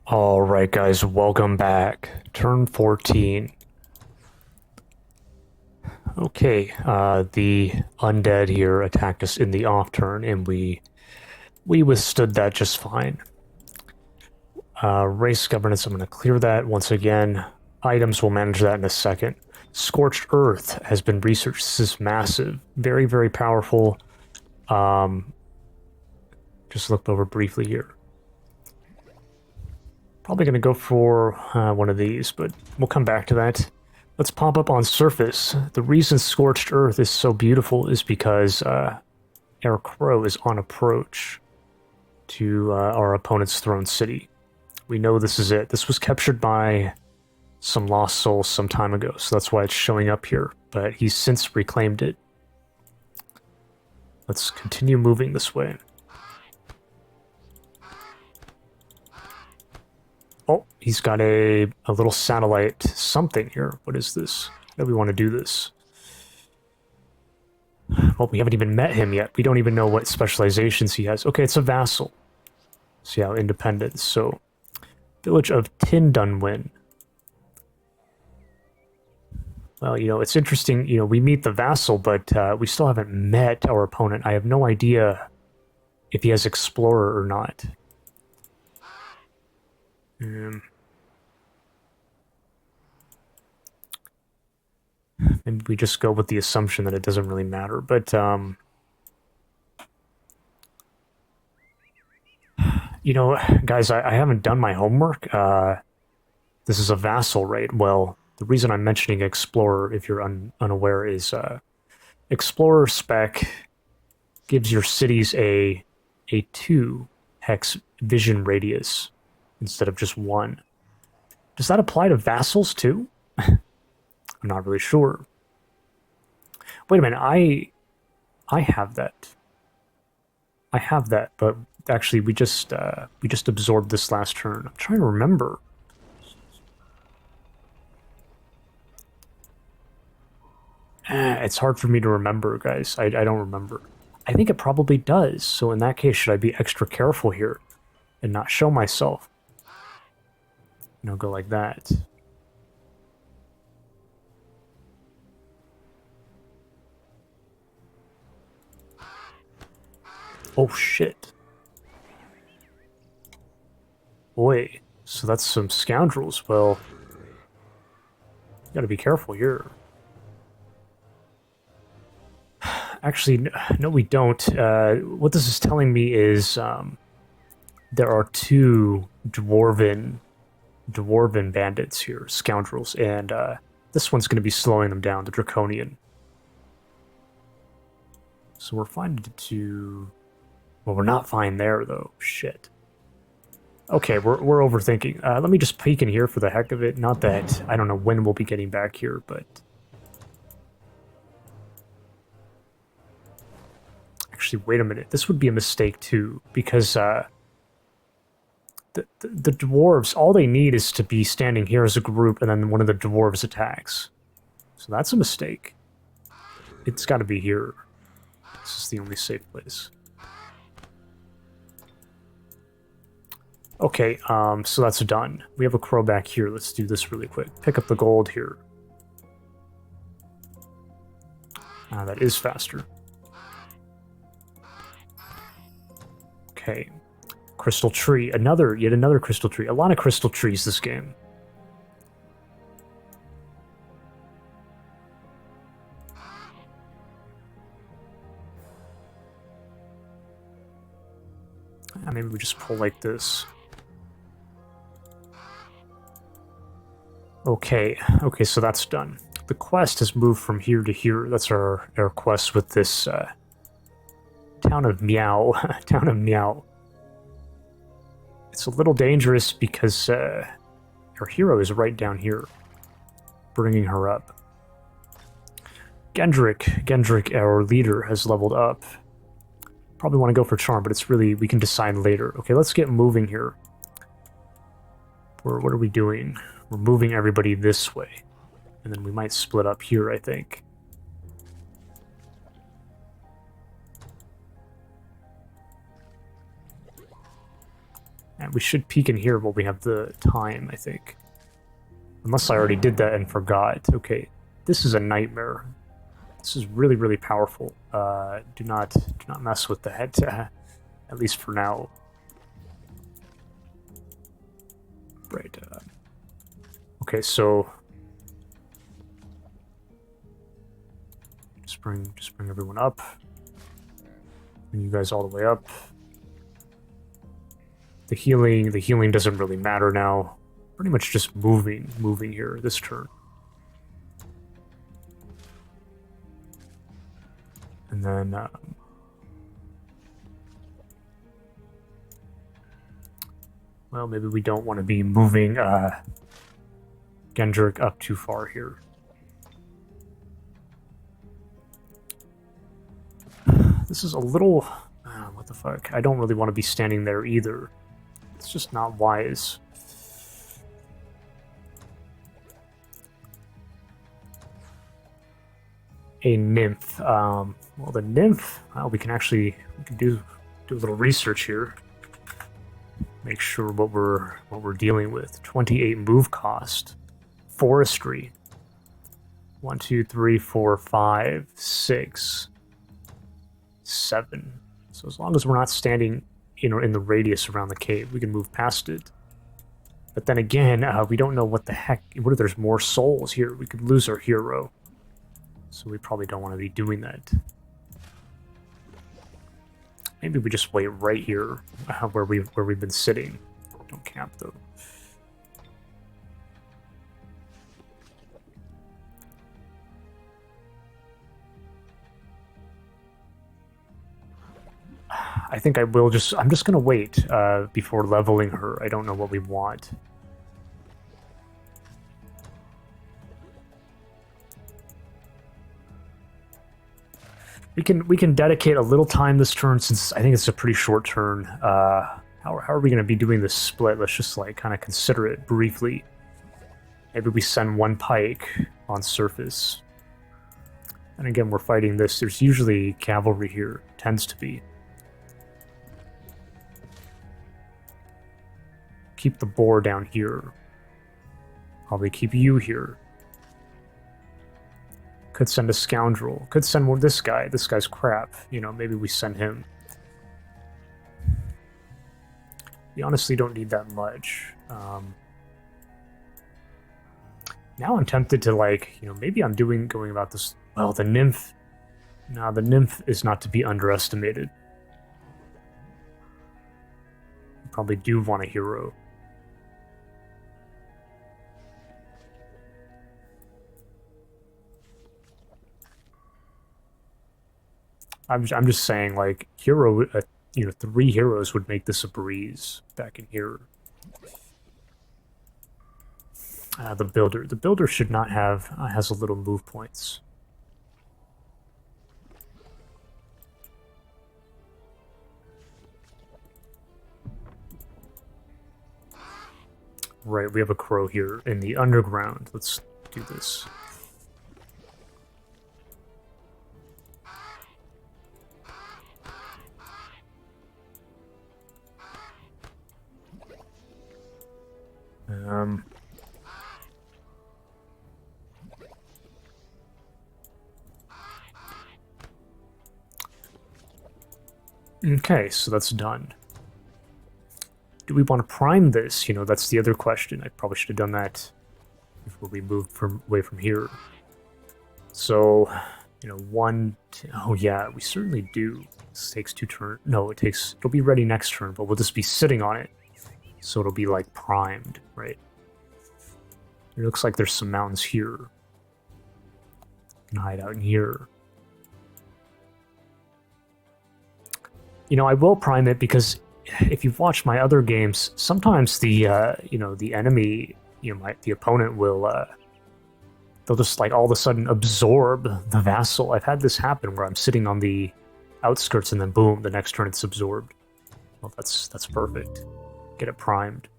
Alright guys, welcome back. Turn 14. Okay, the undead here attacked us in the off turn and we withstood that just fine. Race governance, I'm going to clear that once again. Items, will manage that in a second. Scorched Earth has been researched. This is massive. Very, very powerful. Just looked over briefly here. Probably going to go for one of these, but we'll come back to that. Let's pop up on surface. The reason Scorched Earth is so beautiful is because our crow is on approach to our opponent's throne city. We know this is it. This was captured by some lost souls some time ago, so that's why it's showing up here. But he's since reclaimed it. Let's continue moving this way. Oh, he's got a little satellite something here. What is this? How do we want to do this? Well, we haven't even met him yet. We don't even know what specializations he has. Okay, it's a vassal. See how independent. So, village of Tindunwin. Well, you know, it's interesting. You know, we meet the vassal, but we still haven't met our opponent. I have no idea if he has explorer or not. Maybe we just go with the assumption that it doesn't really matter. But, you know, guys, I haven't done my homework. This is a vassal, right? Well, the reason I'm mentioning Explorer, if you're unaware, is Explorer spec gives your cities a 2 hex vision radius instead of just 1. Does that apply to vassals too? I'm not really sure. Wait a minute, I have that. I have that, but actually we just absorbed this last turn. I'm trying to remember. It's hard for me to remember, guys. I don't remember. I think it probably does. So in that case, should I be extra careful here and not show myself? You know, go like that. Oh shit. Boy, so that's some scoundrels. Well, you gotta be careful here. Actually, no, we don't. What this is telling me is there are 2 dwarven bandits here, scoundrels, and this one's going to be slowing them down, the draconian. So we're fine to... Well, we're not fine there, though. Shit. Okay, we're overthinking. Let me just peek in here for the heck of it. Not that I don't know when we'll be getting back here, but... Actually, wait a minute. This would be a mistake, too, because the dwarves, all they need is to be standing here as a group, and then one of the dwarves attacks. So that's a mistake. It's got to be here. This is the only safe place. Okay, so that's done. We have a crow back here. Let's do this really quick. Pick up the gold here. That is faster. Okay. Crystal tree. Yet another crystal tree. A lot of crystal trees this game. Maybe we just pull like this. Okay, so that's done. The quest has moved from here to here. That's our quest with this town of Meow. Town of Meow. It's a little dangerous because our hero is right down here, bringing her up. Gendrick, our leader, has leveled up. Probably want to go for charm, but it's really, we can decide later. Okay, let's get moving here. What are we doing? We're moving everybody this way. And then we might split up here, I think. And we should peek in here while we have the time, I think. Unless I already did that and forgot. Okay, this is a nightmare. This is really, really powerful. Do not mess with the head, at least for now. Right. Okay, so just bring everyone up. Bring you guys all the way up. The healing doesn't really matter now. Pretty much just moving here this turn. And then well, maybe we don't want to be moving Gendrick up too far here. This is a little... what the fuck? I don't really want to be standing there either. It's just not wise. A nymph. Well, the nymph... Well, we can do a little research here. Make sure what we're dealing with. 28 move cost. Forestry. 1, 2, 3, 4, 5, 6, 7. So as long as we're not standing in the radius around the cave, we can move past it. But then again, we don't know what the heck... What if there's more souls here? We could lose our hero. So we probably don't want to be doing that. Maybe we just wait right here, where we've been sitting. Don't camp though. I think I'm just gonna wait before leveling her. I don't know what we want. We can dedicate a little time this turn, since I think it's a pretty short turn. How are we going to be doing this split? Let's just like kind of consider it briefly. Maybe we send one pike on surface. And again, we're fighting this. There's usually cavalry here. Tends to be. Keep the boar down here. Probably keep you here. Could send a scoundrel. Could send this guy. This guy's crap. You know, maybe we send him. We honestly don't need that much. Now I'm tempted to, like, you know, maybe I'm going about this... Well, the nymph... Nah, the nymph is not to be underestimated. You probably do want a hero. I'm just saying, like, hero, you know, 3 heroes would make this a breeze back in here. The builder should not have, has a little move points. Right, we have a crow here in the underground. Let's do this. Okay, so that's done. Do we want to prime this? You know, that's the other question. I probably should have done that before we moved away from here. So, you know, oh yeah, we certainly do. This takes 2 turns. No, it'll be ready next turn, but we'll just be sitting on it. So it'll be, like, primed, right? It looks like there's some mountains here. Can hide out in here. You know, I will prime it because if you've watched my other games, sometimes the, you know, the enemy, you know, the opponent will, they'll just, like, all of a sudden absorb the vassal. I've had this happen where I'm sitting on the outskirts and then boom, the next turn it's absorbed. Well, that's perfect. Get it primed.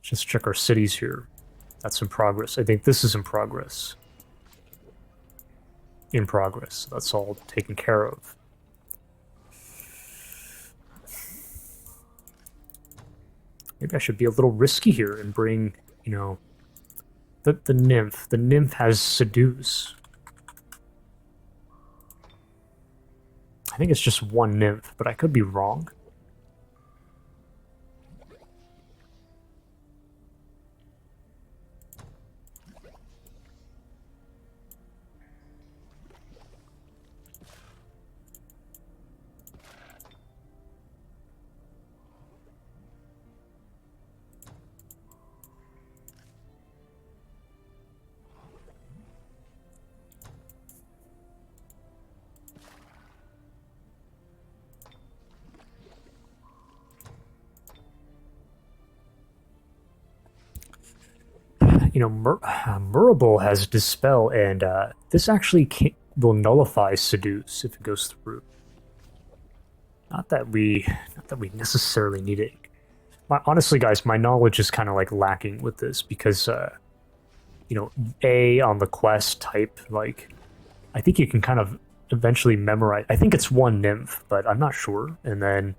Just check our cities here. That's in progress. I think this is in progress. In progress. That's all taken care of. Maybe I should be a little risky here and bring, you know, the nymph. The nymph has seduce. I think it's just one nymph, but I could be wrong. You know, Murable has Dispel, and this actually will nullify Seduce if it goes through. Not that we necessarily need it. Honestly, guys, my knowledge is kind of like lacking with this because, you know, A on the quest type, like, I think you can kind of eventually memorize. I think it's one nymph, but I'm not sure. And then,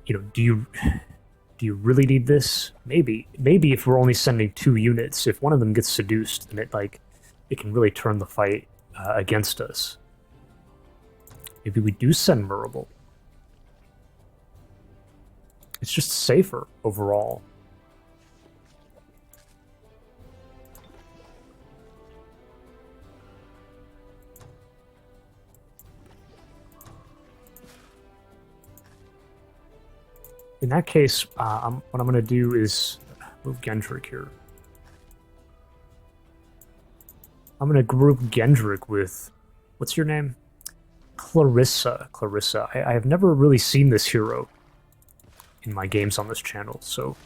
you know, do you really need this? Maybe if we're only sending 2 units, if one of them gets seduced, then it can really turn the fight against us. Maybe we do send Murable. It's just safer overall. In that case, what I'm going to do is move Gendrick here. I'm going to group Gendrick with, what's your name? Clarissa. I have never really seen this hero in my games on this channel, so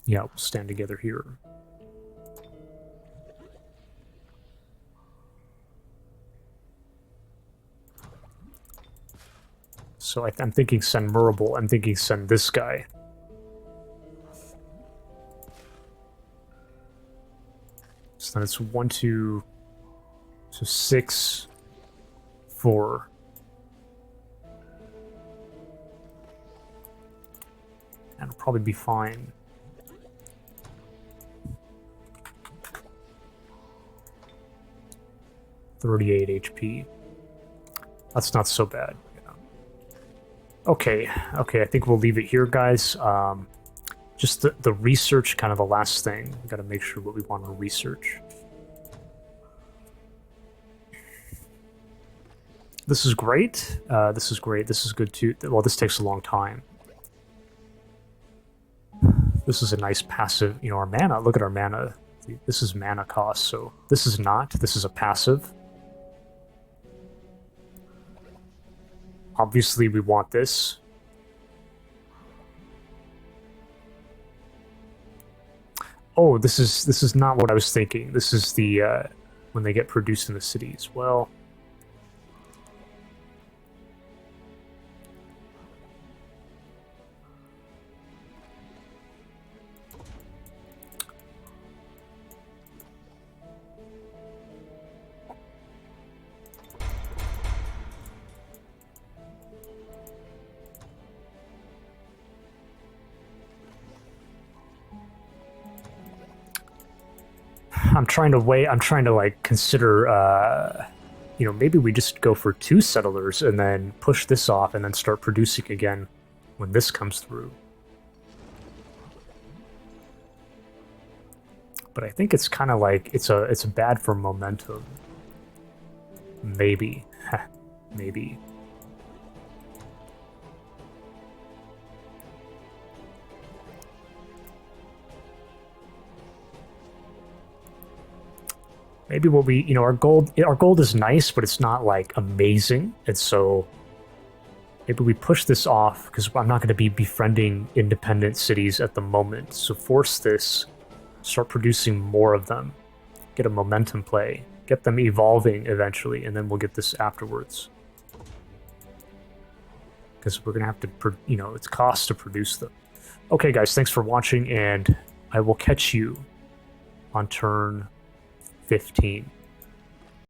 yeah, we'll stand together here. So I'm thinking send Murable. I'm thinking send this guy. So then it's 1, 2, so 6, 4. And it'll probably be fine. $38 HP. That's not so bad. Okay, I think we'll leave it here, guys. Just the research, kind of the last thing. We gotta make sure what we want to research. This is great. This is great. This is good too. Well, this takes a long time. This is a nice passive, you know, our mana. Look at our mana. This is mana cost, so this is not. This is a passive. Obviously, we want this. Oh, this is not what I was thinking. This is the when they get produced in the cities. Well, I'm trying to like consider, you know, maybe we just go for 2 settlers and then push this off and then start producing again when this comes through. But I think it's kind of like it's bad for momentum. Maybe, maybe. Maybe what we, you know, our gold is nice, but it's not like amazing, and so maybe we push this off because I'm not going to be befriending independent cities at the moment. So force this, start producing more of them, get a momentum play, get them evolving eventually, and then we'll get this afterwards. Because we're going to have to, you know, it's cost to produce them. Okay, guys, thanks for watching, and I will catch you on turn 15.